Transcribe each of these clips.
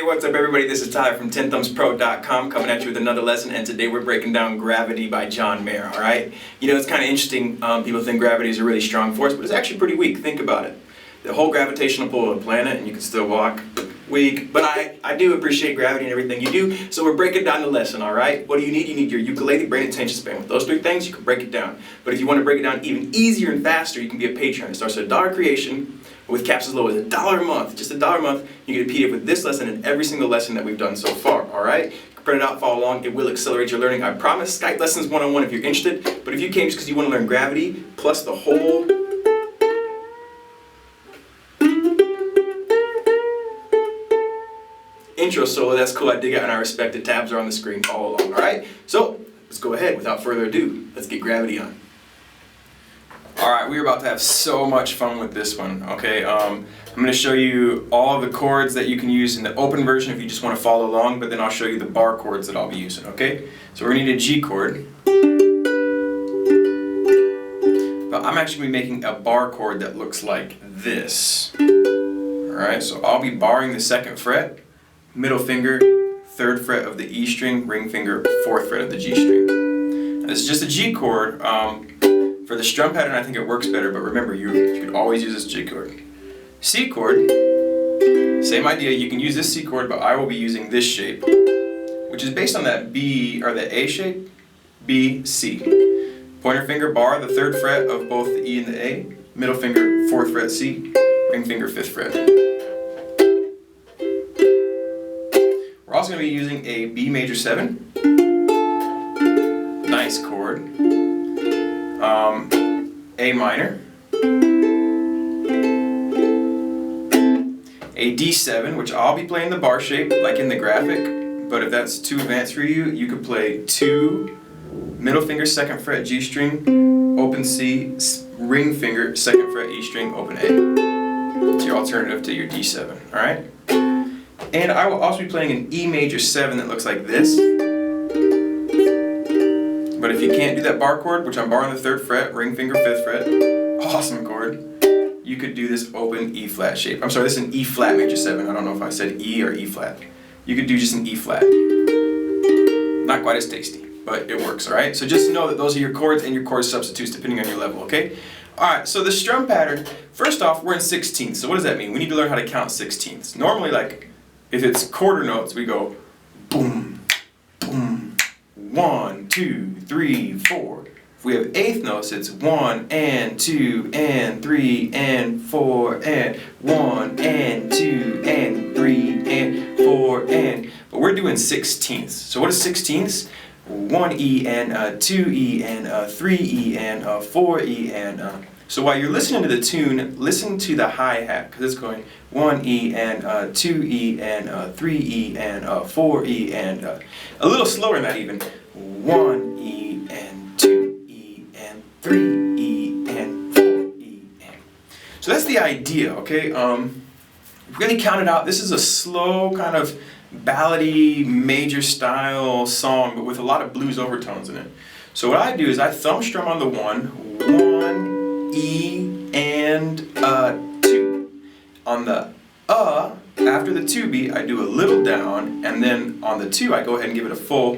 what's up everybody? This is Tyler from TenThumbsPro.com coming at you with another lesson, and today we're breaking down Gravity by John Mayer, alright? You know, it's kind of interesting, people think gravity is a really strong force, but it's actually pretty weak. Think about it. The whole gravitational pull of a planet and you can still walk. Weak. But I do appreciate gravity and everything you do, so we're breaking down the lesson, alright? What do you need? You need your ukulele, brain, and attention span. With those three things, you can break it down. But if you want to break it down even easier and faster, you can be a patron. It starts at $1 creation, with caps as low as $1 a month. Just $1 a month, you get a PDF with this lesson and every single lesson that we've done so far, alright? You can print it out, follow along. It will accelerate your learning, I promise. Skype lessons one-on-one if you're interested. But if you came just because you want to learn gravity, plus the whole intro solo, that's cool, I dig it, and our respected tabs are on the screen all along, alright? So, let's go ahead, without further ado, let's get gravity on. Alright, we're about to have so much fun with this one, okay? I'm going to show you all of the chords that you can use in the open version if you just want to follow along, but then I'll show you the bar chords that I'll be using, okay? So we're going to need a G chord. But I'm actually going to be making a bar chord that looks like this. Alright, so I'll be barring the 2nd fret, middle finger, 3rd fret of the E string, ring finger, 4th fret of the G string. Now, this is just a G chord. For the strum pattern, I think it works better, but remember, you could always use this G chord. C chord, same idea, you can use this C chord, but I will be using this shape, which is based on that B, or the A shape, B, C. Pointer finger, bar, the 3rd fret of both the E and the A, middle finger, 4th fret C, ring finger, 5th fret. We're also going to be using a B major 7, nice chord, A minor, a D7, which I'll be playing the bar shape like in the graphic, but if that's too advanced for you, you could play 2, middle finger 2nd fret G string, open C, ring finger 2nd fret E string, open A. It's your alternative to your D7, alright? And I will also be playing an E major 7 that looks like this. But if you can't do that bar chord, which I'm barring the 3rd fret, ring finger 5th fret, awesome chord, you could do this open E flat shape. I'm sorry, this is an E flat major 7. I don't know if I said E or E flat. You could do just an E flat. Not quite as tasty, but it works, alright? So just know that those are your chords and your chord substitutes depending on your level, okay? Alright, so the strum pattern, first off, we're in 16ths. So what does that mean? We need to learn how to count 16ths. Normally, like, if it's quarter notes, we go boom, boom, 1, 2, 3, 4. If we have 8th notes, it's 1 and 2 and 3 and 4 and 1 and 2 and 3 and 4 and. But we're doing 16ths. So what is 16ths? 1E and 2E and 3E and 4E and. So while you're listening to the tune, listen to the hi-hat, because it's going 1E and 2E and 3E and 4E and a little slower than that even. 1E and 2E and 3E and 4E and. So that's the idea, okay? Really count it out. This is a slow kind of ballady major style song, but with a lot of blues overtones in it. So what I do is I thumb strum on the 1, E and 2. On the after the 2 beat, I do a little down, and then on the 2, I go ahead and give it a full,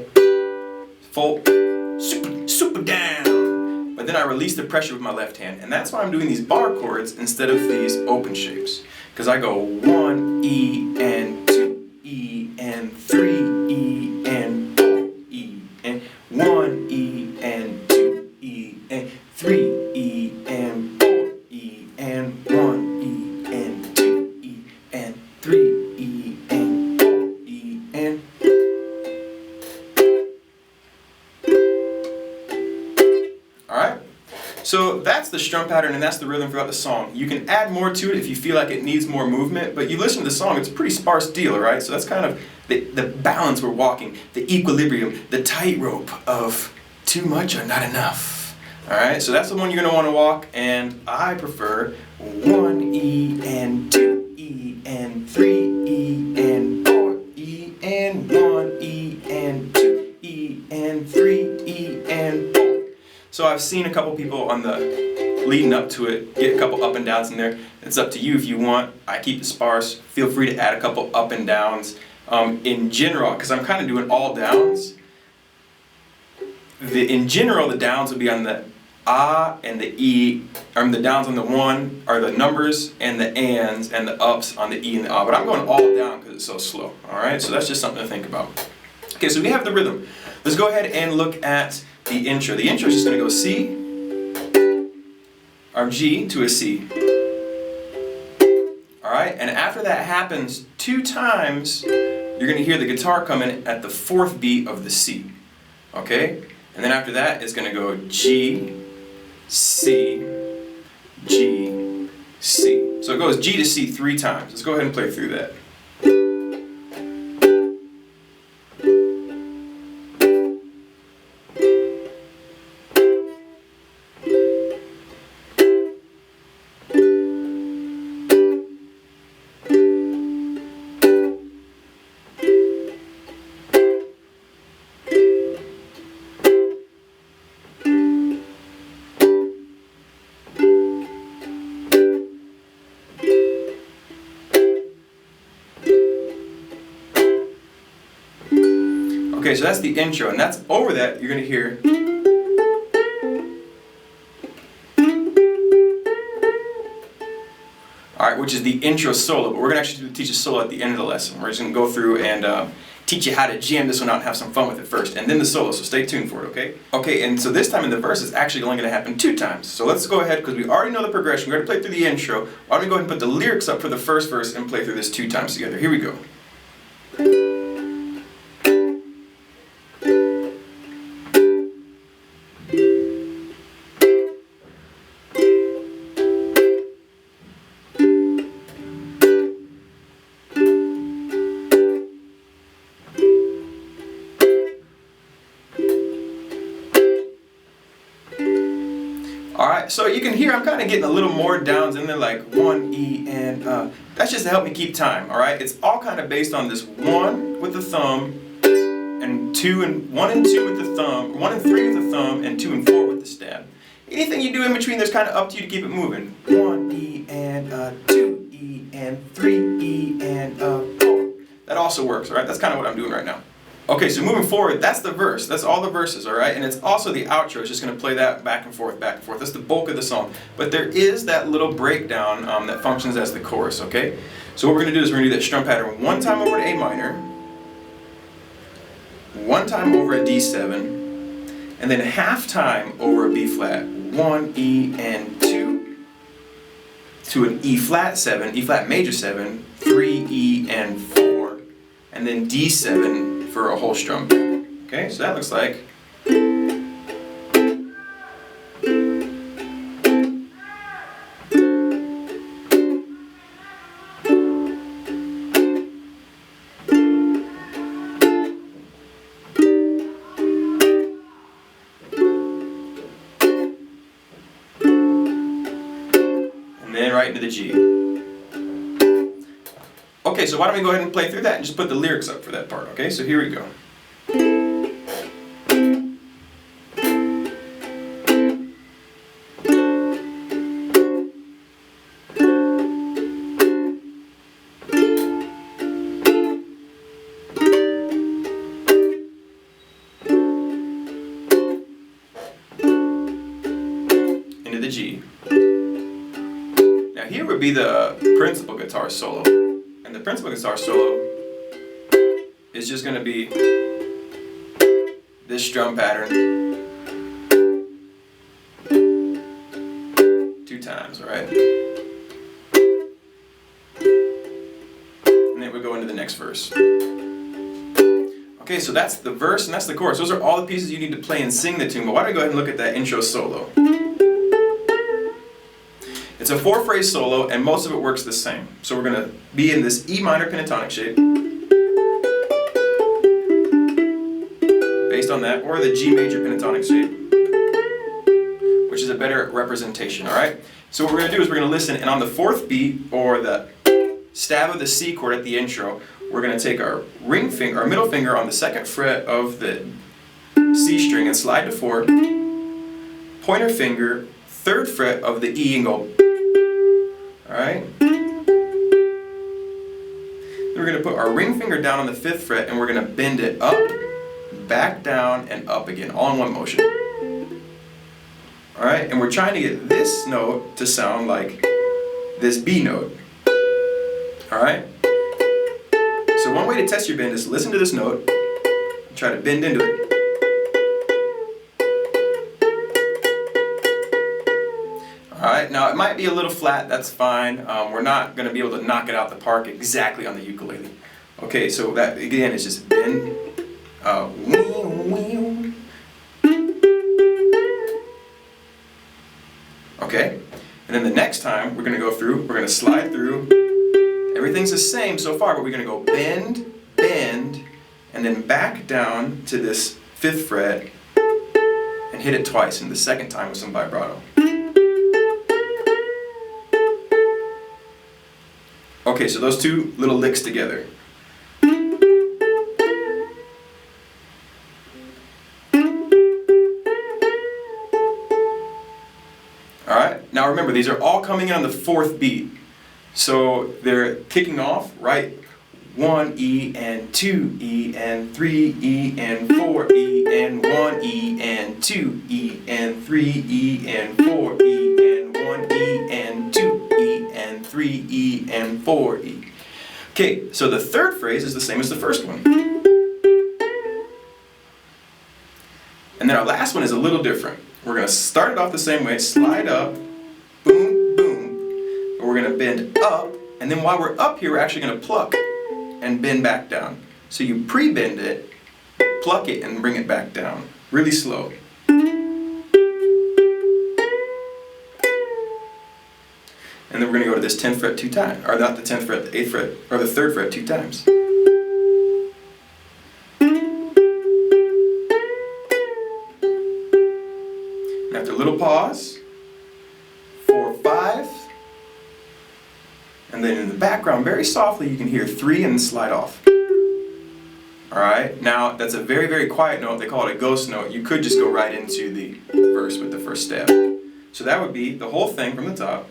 super down. But then I release the pressure with my left hand, and that's why I'm doing these bar chords instead of these open shapes. Because I go 1 E and 2 E and 3 E and 4 E and 1 E and 2 E and 3 E and 4 E and 1 E and 2 E and 3 E and 4 E and. Alright? So that's the strum pattern and that's the rhythm throughout the song. You can add more to it if you feel like it needs more movement, but you listen to the song, it's a pretty sparse deal, alright? So that's kind of the balance we're walking, the equilibrium, the tightrope of too much or not enough. Alright, so that's the one you're going to want to walk, and I prefer 1 E and 2 E and 3 E and 4 E and 1 E and 2 E and 3 E and 4. So I've seen a couple people on the leading up to it get a couple up and downs in there. It's up to you if you want. I keep it sparse. Feel free to add a couple up and downs. in general, because I'm kind of doing all downs, in general the downs would be on the ah and the e, the downs on the one are the numbers, and the ands and the ups on the e and the ah. But I'm going all down because it's so slow. All right, so that's just something to think about. Okay, so we have the rhythm. Let's go ahead and look at the intro. The intro is just going to go C, or G to a C. All right, and after that happens 2 times, you're going to hear the guitar come in at the 4th beat of the C. Okay, and then after that it's going to go G, C, G, C. So it goes G to C 3 times. Let's go ahead and play through that. Okay, so that's the intro, and that's over that you're going to hear. Alright, which is the intro solo, but we're going to actually teach a solo at the end of the lesson. We're just going to go through and teach you how to jam this one out and have some fun with it first, and then the solo, so stay tuned for it, okay? Okay, and so this time in the verse it's actually only going to happen 2 times. So let's go ahead, because we already know the progression, we're going to play through the intro. Why don't we go ahead and put the lyrics up for the first verse and play through this 2 times together. Here we go. Alright, so you can hear I'm kind of getting a little more downs in there, like 1, E, and that's just to help me keep time, alright? It's all kind of based on this 1 with the thumb, and 2 and 1 and 2 with the thumb, 1 and 3 with the thumb, and 2 and 4 with the stab. Anything you do in between, there's kind of up to you to keep it moving. 1, E, and 2, E, and 3, E, and 4. That also works, alright? That's kind of what I'm doing right now. Okay, so moving forward, that's the verse. That's all the verses, alright? And it's also the outro. It's just going to play that back and forth, back and forth. That's the bulk of the song. But there is that little breakdown that functions as the chorus, okay? So what we're going to do is we're going to do that strum pattern 1 time over to A minor, 1 time over a D7, and then half time over a B flat. 1, E, and 2, to an E flat 7, E flat major 7, 3, E, and 4, and then D7 for a whole strum. Okay, so that looks like. And then right into the G. Okay, so why don't we go ahead and play through that and just put the lyrics up for that part, okay? So here we go. Into the G. Now here would be the principal guitar solo. And the principal guitar solo is just going to be this strum pattern 2 times, alright? And then we go into the next verse. Okay, so that's the verse and that's the chorus. Those are all the pieces you need to play and sing the tune. But why don't we go ahead and look at that intro solo? It's a 4-phrase solo, and most of it works the same. So we're going to be in this E minor pentatonic shape, based on that, or the G major pentatonic shape, which is a better representation, alright? So what we're going to do is we're going to listen, and on the 4th beat, or the stab of the C chord at the intro, we're going to take our ring finger, our middle finger on the 2nd fret of the C string and slide to 4, pointer finger, 3rd fret of the E and go. Alright? Then we're we're going to put our ring finger down on the 5th fret and we're going to bend it up, back down, and up again, all in one motion. Alright, and we're trying to get this note to sound like this B note. Alright? So one way to test your bend is listen to this note, and try to bend into it. Alright, now it might be a little flat, that's fine. We're not going to be able to knock it out the park exactly on the ukulele. Okay, so that again is just bend, okay, and then the next time we're going to go through, we're going to slide through. Everything's the same so far, but we're going to go bend, bend, and then back down to this 5th fret and hit it twice, and the second time with some vibrato. Okay, so those two little licks together. Alright, now remember, these are all coming in on the 4th beat. So they're kicking off, right? 1 E and 2 E and 3 E and 4 E and 1 E and 2 E and 3 E and 4 E and 1 E and 2 E and 3 E and 4 E. Okay, so the 3rd phrase is the same as the first one. And then our last one is a little different. We're going to start it off the same way, slide up, boom, boom. But we're going to bend up, and then while we're up here, we're actually going to pluck and bend back down. So you pre-bend it, pluck it, and bring it back down. Really slow. And then we're going to go to this 10th fret 2 times. Or not the 10th fret, the 8th fret, or the 3rd fret 2 times. And after a little pause, 4, 5. And then in the background, very softly, you can hear 3 and then slide off. Alright, now that's a very, very quiet note. They call it a ghost note. You could just go right into the verse with the first step. So that would be the whole thing from the top.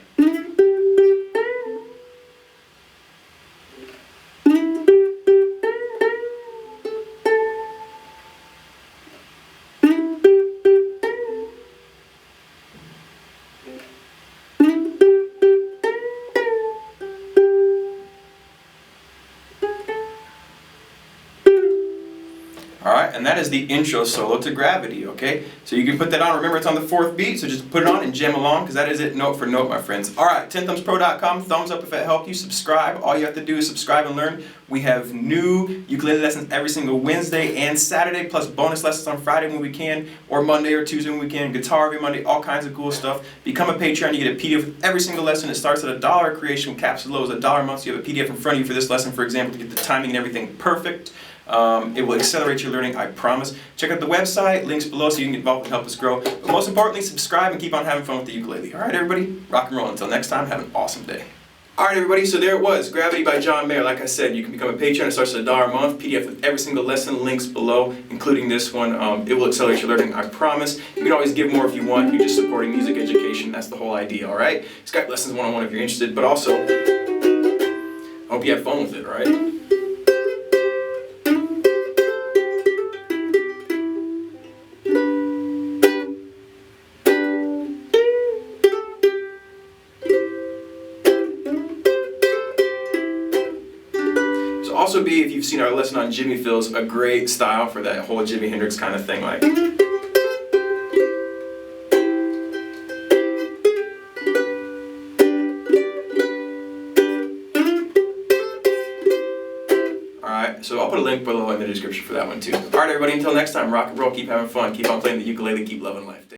Alright, and that is the intro solo to Gravity, okay? So you can put that on. Remember, it's on the 4th beat, so just put it on and jam along, because that is it note for note, my friends. Alright, TenThumbsPro.com, thumbs up if it helped you, subscribe. All you have to do is subscribe and learn. We have new ukulele lessons every single Wednesday and Saturday, plus bonus lessons on Friday when we can, or Monday or Tuesday when we can, guitar every Monday, all kinds of cool stuff. Become a Patreon, you get a PDF with every single lesson. It starts at $1 creation, caps as low as $1 a month, so you have a PDF in front of you for this lesson, for example, to get the timing and everything perfect. It will accelerate your learning, I promise. Check out the website, links below so you can get involved and help us grow. But most importantly, subscribe and keep on having fun with the ukulele. Alright everybody, rock and roll. Until next time, have an awesome day. Alright everybody, so there it was, Gravity by John Mayer. Like I said, you can become a Patreon. It starts at $1 a month, PDF with every single lesson, links below, including this one. It will accelerate your learning, I promise. You can always give more if you want. You're just supporting music education. That's the whole idea, alright? Skype lessons one-on-one if you're interested, but also, I hope you have fun with it, alright? Also be, if you've seen our lesson on Jimmy fills, a great style for that whole Jimi Hendrix kind of thing, like. Alright, so I'll put a link below in the description for that one too. Alright everybody, until next time, rock and roll, keep having fun, keep on playing the ukulele, keep loving life.